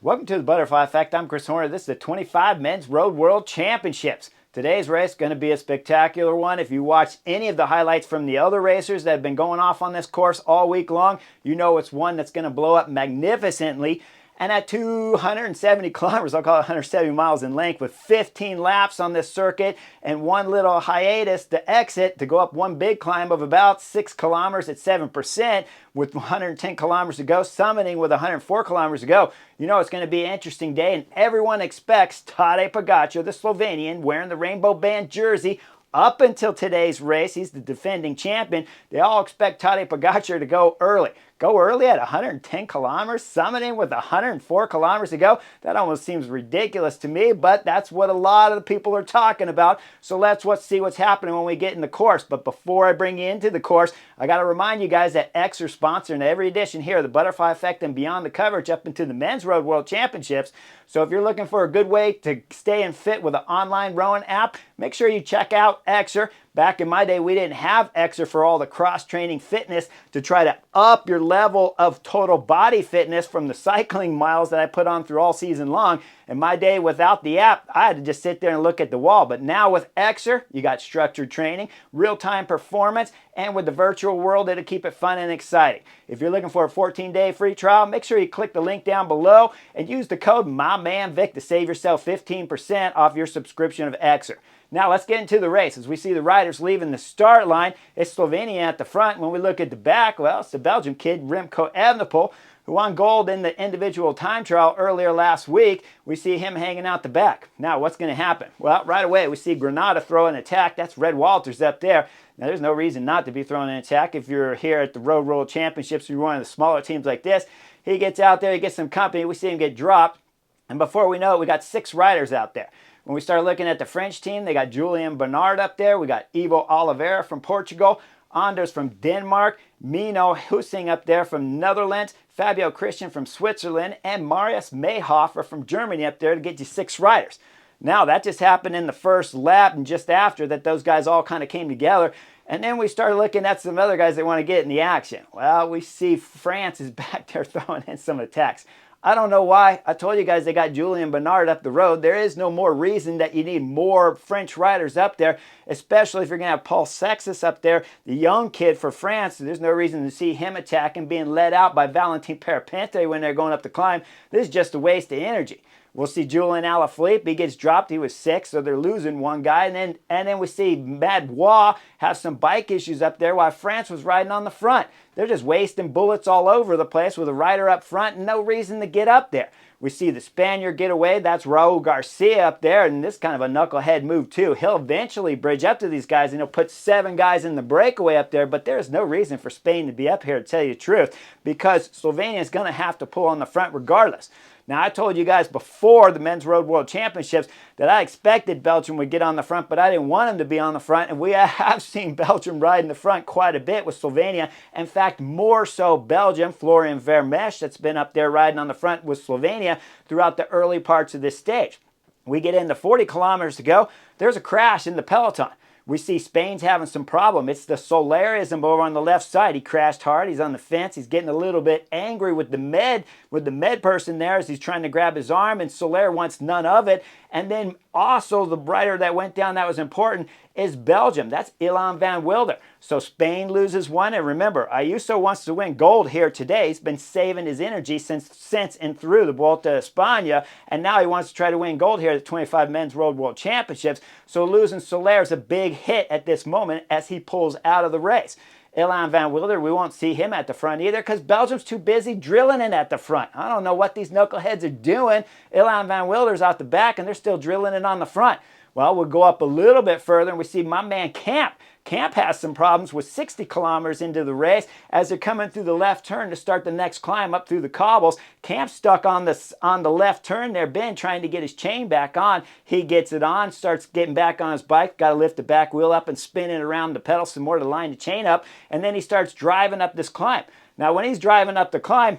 Welcome to the Butterfly Effect. I'm Chris Horner. This is the 25 Men's Road World Championships. Today's race is going to be a spectacular one. If you watch any of the highlights from the other racers that have been going off on this course all week long, you know it's one that's going to blow up magnificently. And at 270 kilometers, I'll call it 170 miles in length, with 15 laps on this circuit and one little hiatus to exit to go up one big climb of about 6 kilometers at 7%, with 110 kilometers to go, summiting with 104 kilometers to go. You know it's going to be an interesting day, and everyone expects Tadej Pogačar, the Slovenian, wearing the rainbow band jersey, up until today's race. He's the defending champion. They all expect Tadej Pogačar to go early. Go early at 110 kilometers, summiting with 104 kilometers to go. That almost seems ridiculous to me, but that's what a lot of the people are talking about. So let's see what's happening when we get in the course. But before I bring you into the course, I got to remind you guys that X are sponsoring every edition here of the Butterfly Effect and beyond the coverage up into the Men's Road World Championships. So if you're looking for a good way to stay in fit with an online rowing app, make sure you check out Xer. Back in my day, we didn't have Xer for all the cross-training fitness to try to up your level of total body fitness from the cycling miles that I put on through all season long. In my day, without the app, I had to just sit there and look at the wall. But now with Xer, you got structured training, real-time performance, and with the virtual world, it'll keep it fun and exciting. If you're looking for a 14-day free trial, make sure you click the link down below and use the code MyManVic to save yourself 15% off your subscription of Xer. Now let's get into the race. As we see the riders leaving the start line, it's Slovenia at the front. When we look at the back, well, it's the Belgian kid, Remco Evenepoel, who won gold in the individual time trial earlier last week. We see him hanging out the back. Now, what's going to happen? Well, right away, we see Granada throw an attack. That's Red Walters up there. Now, there's no reason not to be throwing an attack if you're here at the Road World Championships, you're one of the smaller teams like this. He gets out there, he gets some company. We see him get dropped. And before we know it, we got 6 riders out there. When we start looking at the French team, they got Julian Bernard up there. We got Ivo Oliveira from Portugal, Anders from Denmark, Mino Husing up there from Netherlands, Fabio Christian from Switzerland, and Marius Mayhofer from Germany up there to get you 6 riders. Now, that just happened in the first lap, and just after that, those guys all kind of came together. And then we started looking at some other guys that want to get in the action. Well, we see France is back there throwing in some attacks. I don't know why. I told you guys they got Julian Bernard up the road. There is no more reason that you need more French riders up there, especially if you're going to have Paul Sextus up there, the young kid for France. There's no reason to see him attacking, being led out by Valentin Perpente when they're going up the climb. This is just a waste of energy. We'll see Julian Alaphilippe. He gets dropped. He was 6, so they're losing one guy. And then we see Madouas have some bike issues up there while France was riding on the front. They're just wasting bullets all over the place with a rider up front and no reason to get up there. We see the Spaniard get away. That's Raul Garcia up there, and this is kind of a knucklehead move too. He'll eventually bridge up to these guys, and he'll put 7 guys in the breakaway up there, but there's no reason for Spain to be up here, to tell you the truth, because Slovenia is going to have to pull on the front regardless. Now, I told you guys before the Men's Road World Championships that I expected Belgium would get on the front, but I didn't want them to be on the front, and we have seen Belgium ride in the front quite a bit with Slovenia. In fact, more so Belgium, Florian Vermeersch, that's been up there riding on the front with Slovenia throughout the early parts of this stage. We get into 40 kilometers to go. There's a crash in the peloton. We see Spain's having some problem. It's the Solarism over on the left side. He crashed hard. He's on the fence. He's getting a little bit angry with the med person there as he's trying to grab his arm, and Soler wants none of it. And then also the rider that went down that was important is Belgium. That's Ilan van Wilder. So Spain loses one. And remember, Ayuso wants to win gold here today. He's been saving his energy since and through the Vuelta a España. And now he wants to try to win gold here at the 25 Men's Road World Championships. So losing Soler is a big hit at this moment as he pulls out of the race. Ilan van Wilder, we won't see him at the front either because Belgium's too busy drilling it at the front. I don't know what these knuckleheads are doing. Ilan van Wilder's out the back and they're still drilling it on the front. Well, we'll go up a little bit further and we see my man Camp. Camp has some problems with 60 kilometers into the race as they're coming through the left turn to start the next climb up through the cobbles. Camp's stuck on the left turn there, Ben, trying to get his chain back on. He gets it on, starts getting back on his bike, got to lift the back wheel up and spin it around the pedal some more to line the chain up, and then he starts driving up this climb. Now, when he's driving up the climb,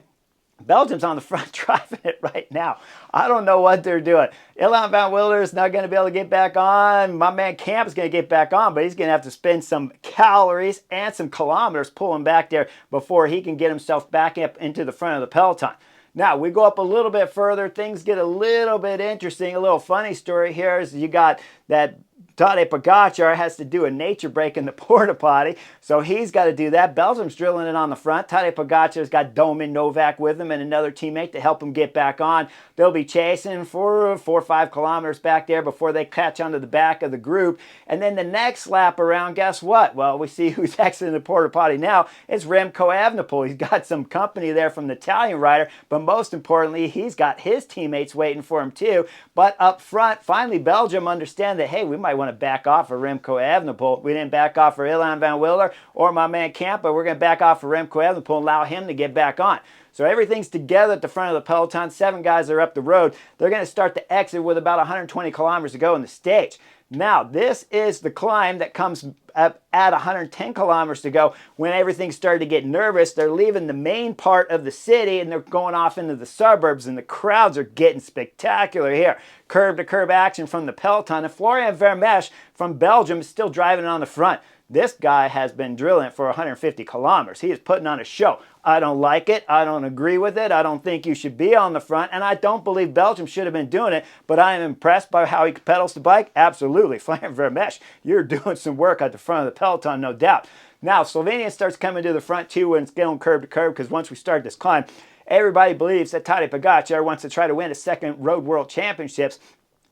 Belgium's on the front driving it right now. I don't know what they're doing. Ilan van Wilder is not going to be able to get back on. My man Camp is going to get back on, but he's going to have to spend some calories and some kilometers pulling back there before he can get himself back up into the front of the peloton. Now, we go up a little bit further. Things get a little bit interesting. A little funny story here is you got that Tadej Pogačar has to do a nature break in the porta potty, so he's got to do that. Belgium's drilling it on the front. Tadej Pogačar's got Domen Novak with him and another teammate to help him get back on. They'll be chasing for 4 or 5 kilometers back there before they catch onto the back of the group. And then the next lap around, guess what? Well, we see who's exiting the porta potty now. It's Remco Evenepoel. He's got some company there from the Italian rider, but most importantly, he's got his teammates waiting for him too. But up front, finally, Belgium understand that, hey, we might want to back off for Remco Evenepoel. We didn't back off for Ilan van Wilder or my man Camp, but we're going to back off for Remco Evenepoel and allow him to get back on. So everything's together at the front of the peloton. 7 guys are up the road. They're going to start the exit with about 120 kilometers to go in the stage. Now, this is the climb that comes up at 110 kilometers to go when everything started to get nervous. They're leaving the main part of the city and they're going off into the suburbs, and the crowds are getting spectacular here. Curb-to-curb action from the peloton, and Florian Vermeersch from Belgium is still driving on the front. This guy has been drilling for 150 kilometers. He is putting on a show. I don't like it. I don't agree with it. I don't think you should be on the front, and I don't believe Belgium should have been doing it, but I am impressed by how he pedals the bike. Absolutely. Florian Vermeersch, you're doing some work at the front of the peloton, no doubt. Now, Slovenia starts coming to the front too when it's going curb to curb, because once we start this climb, everybody believes that Tadej Pogačar wants to try to win a second Road World Championships,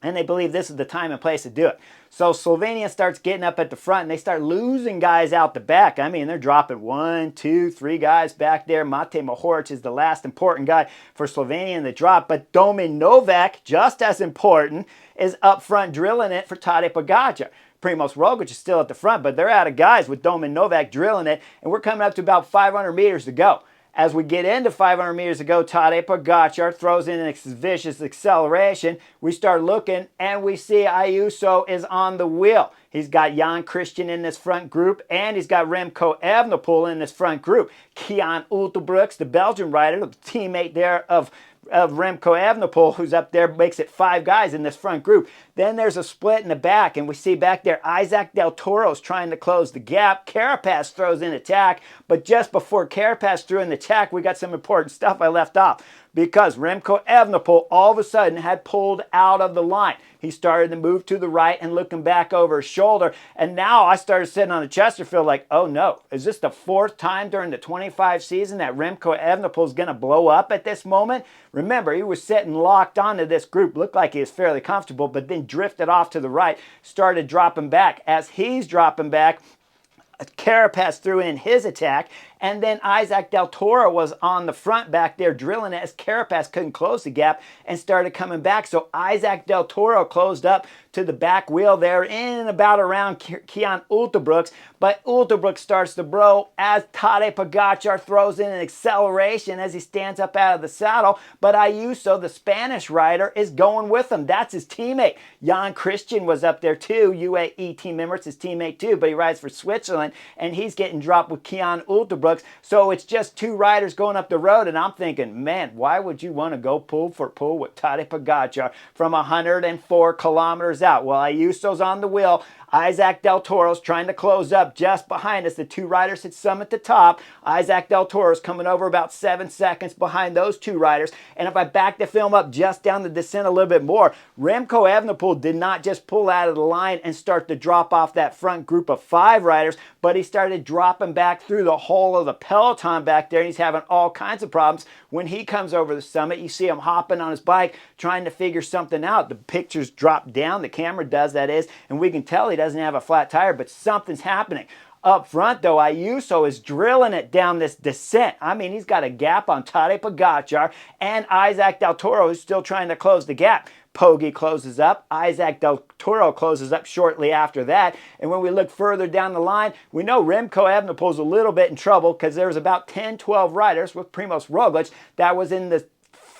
and they believe this is the time and place to do it. So Slovenia starts getting up at the front, and they start losing guys out the back. I mean, they're dropping 1, 2, 3 guys back there. Mate Mohoric is the last important guy for Slovenia in the drop, but Domen Novak, just as important, is up front drilling it for Tadej Pogačar. Primoz Roglic is still at the front, but they're out of guys with Domen Novak drilling it, and we're coming up to about 500 meters to go. As we get into 500 meters to go, Tadej Pogačar throws in an vicious acceleration. We start looking, and we see Ayuso is on the wheel. He's got Jan Christian in this front group, and he's got Remco Evenepoel in this front group. Kian Utelbrooks, the Belgian rider, the teammate there of Remco Evenepoel, who's up there, makes it 5 guys in this front group. Then there's a split in the back, and we see back there Isaac Del Toro's trying to close the gap. Carapaz throws in attack, but just before Carapaz threw in the attack, we got some important stuff I left off, because Remco Evenepoel all of a sudden had pulled out of the line. He started to move to the right and looking back over his shoulder, and now I started sitting on the Chesterfield like, oh no, is this the 4th time during the 25 season that Remco Evenepoel is going to blow up at this moment? Remember, he was sitting locked onto this group, looked like he was fairly comfortable, but then drifted off to the right, started dropping back. As he's dropping back, Carapaz threw in his attack, and then Isaac Del Toro was on the front back there drilling it as Carapaz couldn't close the gap and started coming back. So Isaac Del Toro closed up to the back wheel there in and about around Kian Utelbrooks, but Utelbrooks starts to bro as Tadej Pogačar throws in an acceleration as he stands up out of the saddle, but Ayuso, the Spanish rider, is going with him. That's his teammate. Jan Christian was up there too, UAE team member, it's his teammate too, but he rides for Switzerland, and he's getting dropped with Kian Utelbrooks. So it's just 2 riders going up the road, and I'm thinking, man, why would you want to go pool for pool with Tadej Pogačar from 104 kilometers out? Well, Ayuso's on the wheel. Isaac Del Toro's trying to close up just behind us. The 2 riders had some at the top. Isaac Del Toro's coming over about 7 seconds behind those 2 riders. And if I back the film up just down the descent a little bit more, Remco Evenepoel did not just pull out of the line and start to drop off that front group of 5 riders, but he started dropping back through the whole of the peloton back there, and he's having all kinds of problems. When he comes over the summit, you see him hopping on his bike, trying to figure something out. The pictures drop down, the camera does, that is, and we can tell he doesn't have a flat tire, but something's happening. Up front, though, Ayuso is drilling it down this descent. I mean, he's got a gap on Tadej Pogačar, and Isaac Del Toro is still trying to close the gap. Pogi closes up. Isaac Del Toro closes up shortly after that. And when we look further down the line, we know Remco Evenepoel is a little bit in trouble, because there's about 10, 12 riders with Primoz Roglic that was in the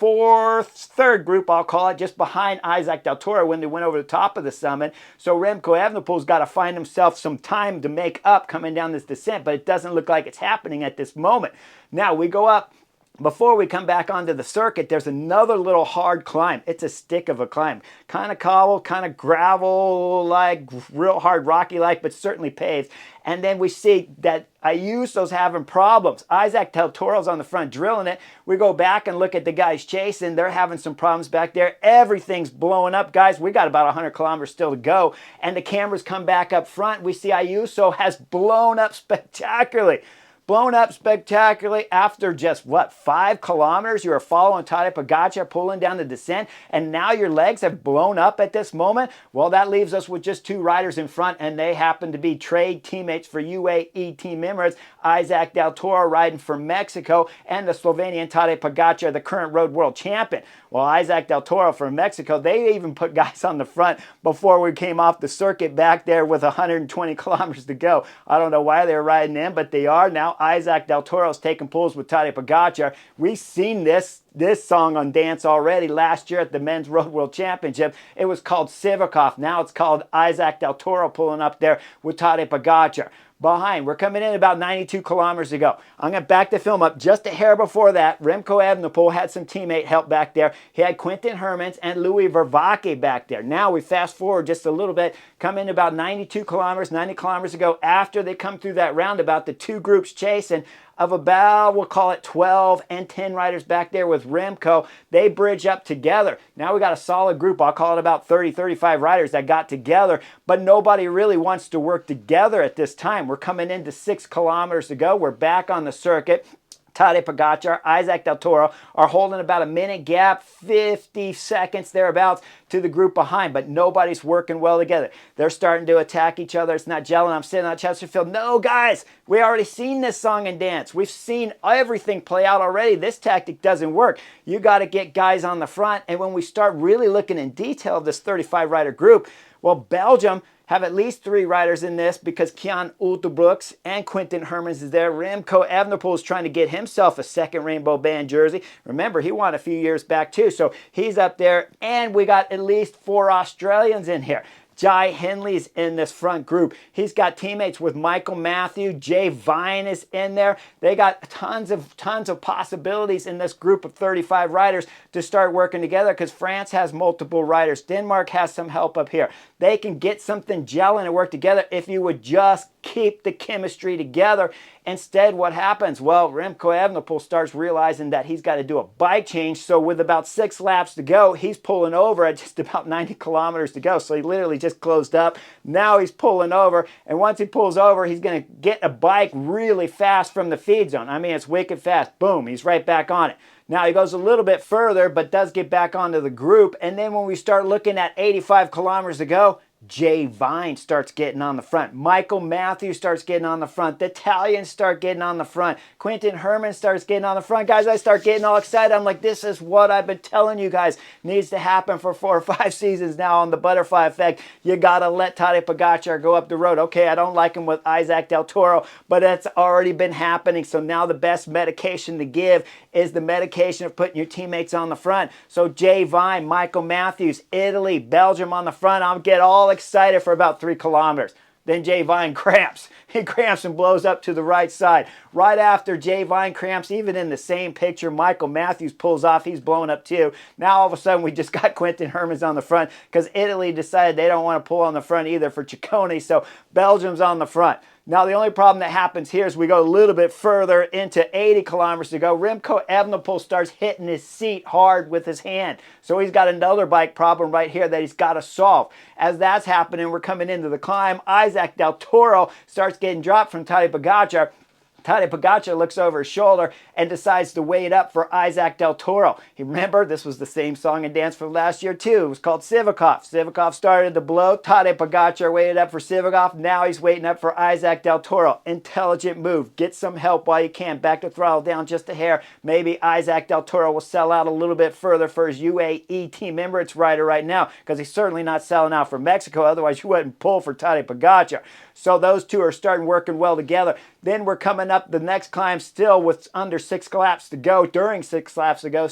third group, I'll call it, just behind Isaac Del Toro when they went over the top of the summit. So Remco Evenepoel's got to find himself some time to make up coming down this descent, but it doesn't look like it's happening at this moment. Now we go up Before we come back onto the circuit, there's another little hard climb. It's a stick of a climb. Kind of cobble, kind of gravel-like, real hard rocky-like, but certainly paved. And then we see that Ayuso's having problems. Isaac Del Toro's on the front drilling it. We go back and look at the guys chasing. They're having some problems back there. Everything's blowing up. Guys, we got about 100 kilometers still to go. And the cameras come back up front. We see Ayuso has blown up spectacularly. Blown up spectacularly after just, 5 kilometers? You were following Tadej Pogačar pulling down the descent, and now your legs have blown up at this moment? Well, that leaves us with just 2 riders in front, and they happen to be trade teammates for UAE Team Emirates. Isaac Del Toro riding for Mexico, and the Slovenian Tadej Pogačar, the current road world champion. Well, Isaac Del Toro from Mexico, they even put guys on the front before we came off the circuit back there with 120 kilometers to go. I don't know why they're riding in, but they are now. Isaac Del Toro's taking pulls with Tadej Pogačar. We've seen this song on dance already last year at the Men's Road World Championship. It was called Sivakov. Now it's called Isaac Del Toro pulling up there with Tadej Pogačar. Behind, we're coming in about 92 kilometers to go. I'm going to back the film up just a hair before that. Remco Evenepoel had some teammate help back there. He had Quinten Hermans and Louis Vervaeke back there. Now we fast forward just a little bit, come in about 92 kilometers, 90 kilometers to go after they come through that roundabout. The 2 groups chasing of about, we'll call it 12 and 10 riders back there with Remco. They bridge up together. Now we got a solid group. I'll call it about 30, 35 riders that got together, but nobody really wants to work together at this time. We're coming into 6 kilometers to go. We're back on the circuit. Tadej Pogačar, Isaac Del Toro are holding about a minute gap, 50 seconds thereabouts to the group behind, but nobody's working well together. They're starting to attack each other. It's not gelling. I'm sitting on Chesterfield. No, guys, we already seen this song and dance. We've seen everything play out already. This tactic doesn't work. You got to get guys on the front, and when we start really looking in detail of this 35-rider group, well, Belgium have at least 3 riders in this because Kian Utebrooks and Quinten Hermans is there. Remco Evenepoel is trying to get himself a second Rainbow Band jersey. Remember, he won a few years back too, so he's up there. And we got at least 4 Australians in here. Jai Hindley's in this front group. He's got teammates with Michael Matthew. Jay Vine is in there. They got tons of possibilities in this group of 35 riders to start working together because France has multiple riders. Denmark has some help up here. They can get something gelling and work together if you would just keep the chemistry together. Instead, what happens? Well, Remco Evenepoel starts realizing that he's got to do a bike change. So with about 6 laps to go, he's pulling over at just about 90 kilometers to go. So he literally just closed up. Now he's pulling over. And once he pulls over, he's going to get a bike really fast from the feed zone. I mean, it's wicked fast. Boom, he's right back on it. Now he goes a little bit further, but does get back onto the group. And then when we start looking at 85 kilometers to go, Jay Vine starts getting on the front. Michael Matthews starts getting on the front. The Italians start getting on the front. Quinten Hermans starts getting on the front. Guys, I start getting all excited. I'm like, this is what I've been telling you guys needs to happen for 4 or 5 seasons now on the butterfly effect. You got to let Tadej Pogačar go up the road. Okay, I don't like him with Isaac Del Toro, but it's already been happening. So now the best medication to give is the medication of putting your teammates on the front. So Jay Vine, Michael Matthews, Italy, Belgium on the front. I'll get all excited for about 3 kilometers. Then Jay Vine cramps. He cramps and blows up to the right side. Right after Jay Vine cramps, even in the same picture, Michael Matthews pulls off. He's blowing up too. Now all of a sudden we just got Quinten Hermans on the front because Italy decided they don't want to pull on the front either for Ciccone. So Belgium's on the front. Now, the only problem that happens here is we go a little bit further into 80 kilometers to go. Remco Evenepoel starts hitting his seat hard with his hand. So he's got another bike problem right here that he's got to solve. As that's happening, we're coming into the climb. Isaac Del Toro starts getting dropped from Tadej Pogačar. Tadej Pogačar looks over his shoulder and decides to wait up for Isaac Del Toro. You remember, this was the same song and dance from last year too. It was called Sivakov. Sivakov started to blow. Tadej Pogačar waited up for Sivakov. Now he's waiting up for Isaac Del Toro. Intelligent move. Get some help while you can. Back to throttle down just a hair. Maybe Isaac Del Toro will sell out a little bit further for his UAE Team Emirates rider right now because he's certainly not selling out for Mexico. Otherwise, you wouldn't pull for Tadej Pogačar. So those two are starting working well together. Then we're coming up the next climb still with under 6 laps to go, during 6 laps to go,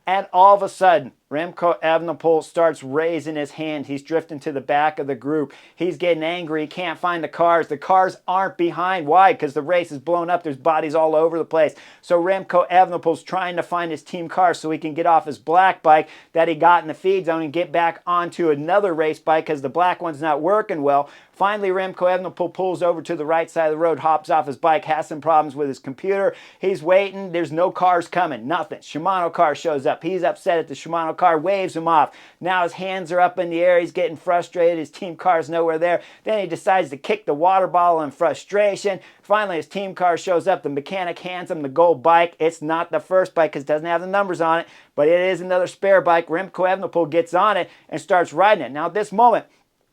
and all of a sudden, Remco Evenepoel starts raising his hand. He's drifting to the back of the group. He's getting angry. He can't find the cars. The cars aren't behind. Why? Because the race is blown up. There's bodies all over the place. So Remco Evenepoel's trying to find his team car so he can get off his black bike that he got in the feed zone and get back onto another race bike because the black one's not working well. Finally, Remco Evenepoel pulls over to the right side of the road, hops off his bike, has some problems with his computer. He's waiting. There's no cars coming. Nothing. Shimano car shows up. He's upset at the Shimano car, waves him off. Now his hands are up in the air. He's getting frustrated. His team car's nowhere there. Then he decides to kick the water bottle in frustration. Finally, his team car shows up. The mechanic hands him the gold bike. It's not the first bike because it doesn't have the numbers on it, but it is another spare bike. Remco Evenepoel gets on it and starts riding it. Now at this moment,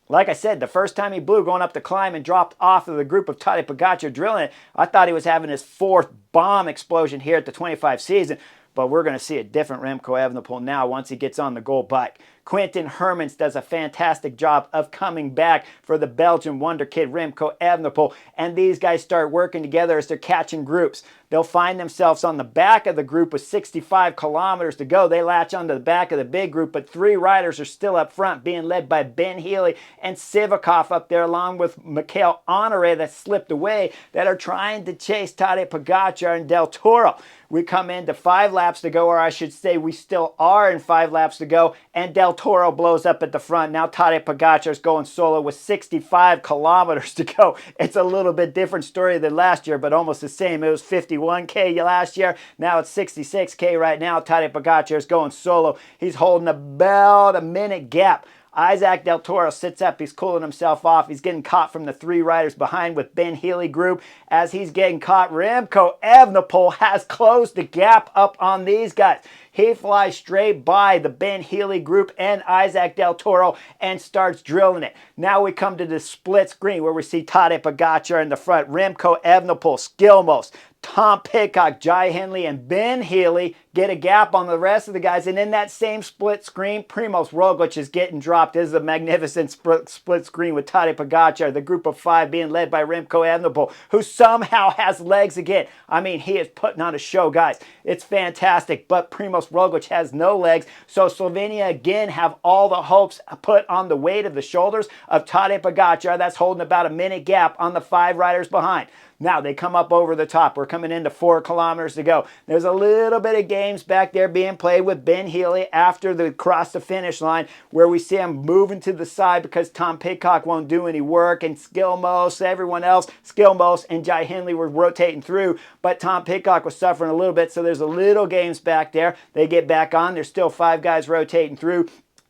like I said, the first time he blew going up the climb and dropped off of the group of Tadej Pogačar drilling it, I thought he was having his fourth bomb explosion here at the 25 season. But we're going to see a different Remco Evenepoel now once he gets on the gold bike. Quinten Hermans does a fantastic job of coming back for the Belgian wonder kid Remco Evenepoel. And these guys start working together as they're catching groups. They'll find themselves on the back of the group with 65 kilometers to go. They latch onto the back of the big group, but three riders are still up front, being led by Ben Healy and Sivakov up there, along with Mikel Honore that slipped away, that are trying to chase Tadej Pogačar and Del Toro. We come into 5 laps to go, or I should say we still are in 5 laps to go, and Del Toro blows up at the front. Now Tadej Pogačar is going solo with 65 kilometers to go. It's a little bit different story than last year, but almost the same. It was 51K last year. Now it's 66K right now. Tadej Pogačar is going solo. He's holding about a minute gap. Isaac Del Toro sits up. He's cooling himself off. He's getting caught from the 3 riders behind with Ben Healy group. As he's getting caught, Remco Evenepoel has closed the gap up on these guys. He flies straight by the Ben Healy group and Isaac Del Toro and starts drilling it. Now we come to the split screen where we see Tadej Pogačar in the front, Remco Evenepoel, Skilmos, Tom Pidcock, Jai Hindley, and Ben Healy get a gap on the rest of the guys. And in that same split screen, Primož Roglič is getting dropped. This is a magnificent split screen with Tadej Pogačar, the group of 5 being led by Remco Evenepoel, who somehow has legs again. I mean, he is putting on a show, guys. It's fantastic, but Primož Roglič has no legs. So Slovenia again have all the hopes put on the weight of the shoulders of Tadej Pogačar. That's holding about a minute gap on the 5 riders behind. Now they come up over the top. We're coming into 4 kilometers to go. There's a little bit of games back there being played with Ben Healy after they cross the finish line, where we see him moving to the side because Tom Pidcock won't do any work, and Skilmos, everyone else, Skilmos and Jai Hindley were rotating through, but Tom Pidcock was suffering a little bit, so there's a little games back there. They get back on. There's still 5 guys rotating through.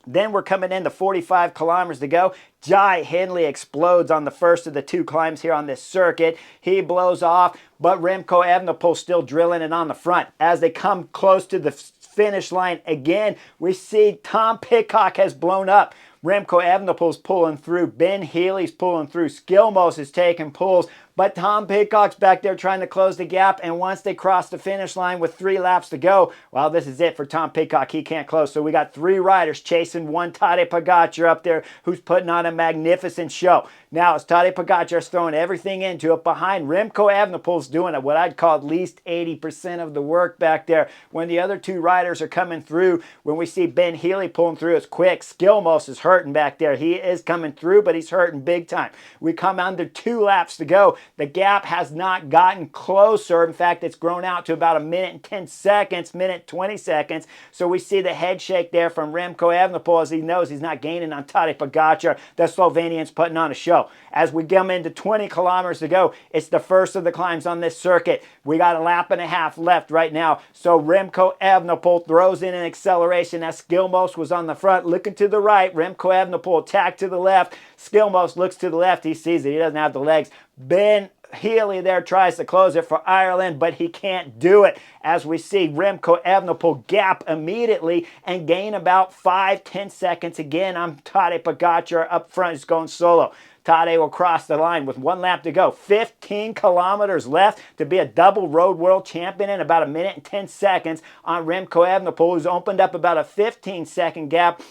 Then we're coming into 45 kilometers to go. Jai Hindley explodes on the first of the 2 climbs here on this circuit. He blows off, but Remco Evenepoel still drilling it on the front. As they come close to the finish line again, we see Tom Pidcock has blown up. Remco Evenepoel's pulling through. Ben Healy's pulling through. Skilmos is taking pulls. But Tom Pidcock's back there trying to close the gap, and once they cross the finish line with 3 laps to go, well, this is it for Tom Pidcock. He can't close. So we got 3 riders chasing one Tadej Pogačar up there who's putting on a magnificent show. Now, as Tadej Pogačar's throwing everything into it behind, Remco Evenepoel's doing what I'd call at least 80% of the work back there. When the other 2 riders are coming through, when we see Ben Healy pulling through, it's quick. Skilmos is hurting back there. He is coming through, but he's hurting big time. We come under 2 laps to go. The gap has not gotten closer. In fact, it's grown out to about a minute and 10 seconds, minute 20 seconds. So we see the head shake there from Remco Evenepoel as he knows he's not gaining on Tadej Pogačar. The Slovenian's putting on a show. As we come into 20 kilometers to go, it's the first of the climbs on this circuit. We got a lap and a half left right now. So Remco Evenepoel throws in an acceleration as Skilmos was on the front, looking to the right. Remco Evenepoel attack to the left. Skilmos looks to the left. He sees it. He doesn't have the legs. Ben Healy there tries to close it for Ireland, but he can't do it. As we see Remco Evenepoel gap immediately and gain about 5-10 seconds again on Tadej Pogačar up front. He's going solo. Tadej will cross the line with 1 lap to go. 15 kilometers left to be a double road world champion in about a minute and 10 seconds on Remco Evenepoel, who's opened up about a 15-second gap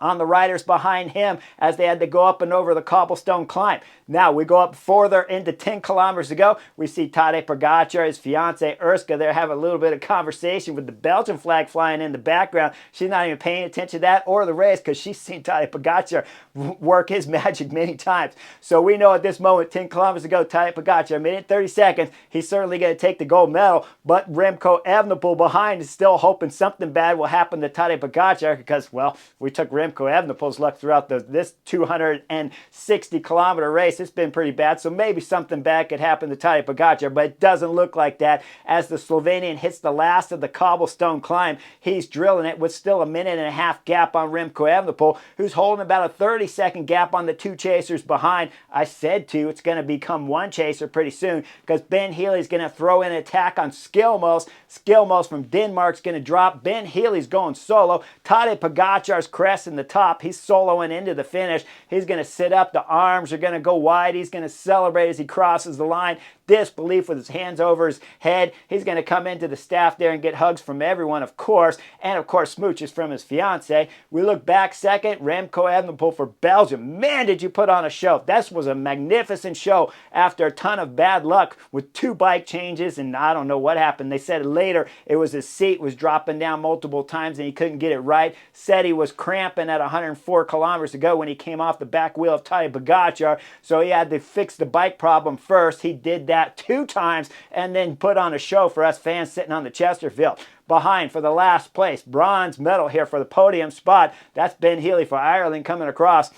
on the riders behind him as they had to go up and over the cobblestone climb. Now we go up further into 10 kilometers to go. We see Tadej Pogačar, his fiance Urska, there have a little bit of conversation with the Belgian flag flying in the background. She's not even paying attention to that or the race because she's seen Tadej Pogačar work his magic many times. So we know at this moment, 10 kilometers to go, Tadej Pogačar, a minute and 30 seconds, he's certainly going to take the gold medal, but Remco Evenepoel behind is still hoping something bad will happen to Tadej Pogačar because, well, we took Remco Evenepoel's luck throughout this 260-kilometer race. It's been pretty bad, so maybe something bad could happen to Tadej Pogačar, but it doesn't look like that. As the Slovenian hits the last of the cobblestone climb, he's drilling it with still a minute and a half gap on Remco Evenepoel, who's holding about a 30-second gap on the two chasers behind. I said two. It's going to become one chaser pretty soon because Ben Healy's going to throw in an attack on Skjelmos. Skjelmos from Denmark's going to drop. Ben Healy's going solo. Tadej Pogačar's cresting the top. He's soloing into the finish. He's going to sit up. The arms are going to go wide. He's going to celebrate as he crosses the line. Disbelief with his hands over his head. He's going to come into the staff there and get hugs from everyone, of course, and of course smooches from his fiance. We look back second, Remco Evenepoel for Belgium. Man, did you put on a show. This was a magnificent show after a ton of bad luck with 2 bike changes, and I don't know what happened. They said later it was his seat was dropping down multiple times and he couldn't get it right. Said he was cramping at 104 kilometers to go when he came off the back wheel of Tadej Pogačar, so he had to fix the bike problem first. He did that 2 times and then put on a show for us fans sitting on the Chesterfield. Behind for the last place, bronze medal here for the podium spot. That's Ben Healy for Ireland coming across.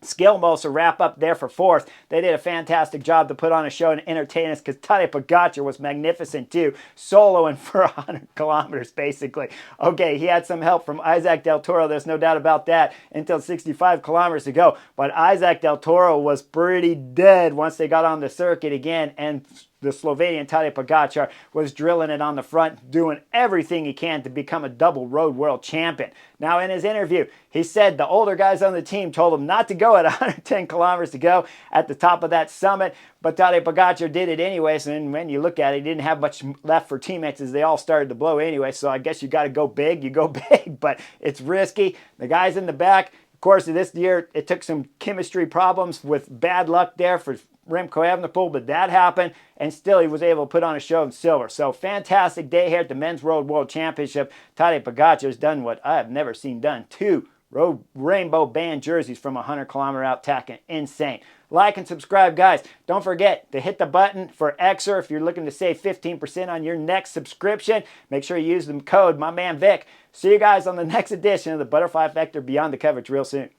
Skjelmos will wrap up there for 4th. They did a fantastic job to put on a show and entertain us because Tadej Pogačar was magnificent too, soloing for 100 kilometers basically. Okay, he had some help from Isaac Del Toro, there's no doubt about that, until 65 kilometers to go. But Isaac Del Toro was pretty dead once they got on the circuit again, and the Slovenian Tadej Pogačar was drilling it on the front, doing everything he can to become a double road world champion. Now, in his interview, he said the older guys on the team told him not to go at 110 kilometers to go at the top of that summit, but Tadej Pogačar did it anyways, and when you look at it, he didn't have much left for teammates as they all started to blow anyway, so I guess you got to go big, you go big, but it's risky. The guys in the back, of course, this year, it took some chemistry problems with bad luck there for Remco Evenepoel, but that happened, and still he was able to put on a show in silver. So fantastic day here at the Men's Road World Championship. Tadej Pogačar has done what I have never seen done. 2 road rainbow band jerseys from a 100-kilometer out tacking. Insane. Like and subscribe, guys. Don't forget to hit the button for Xer if you're looking to save 15% on your next subscription. Make sure you use the code, my man Vic. See you guys on the next edition of the Butterfly Effect or Beyond the Coverage real soon.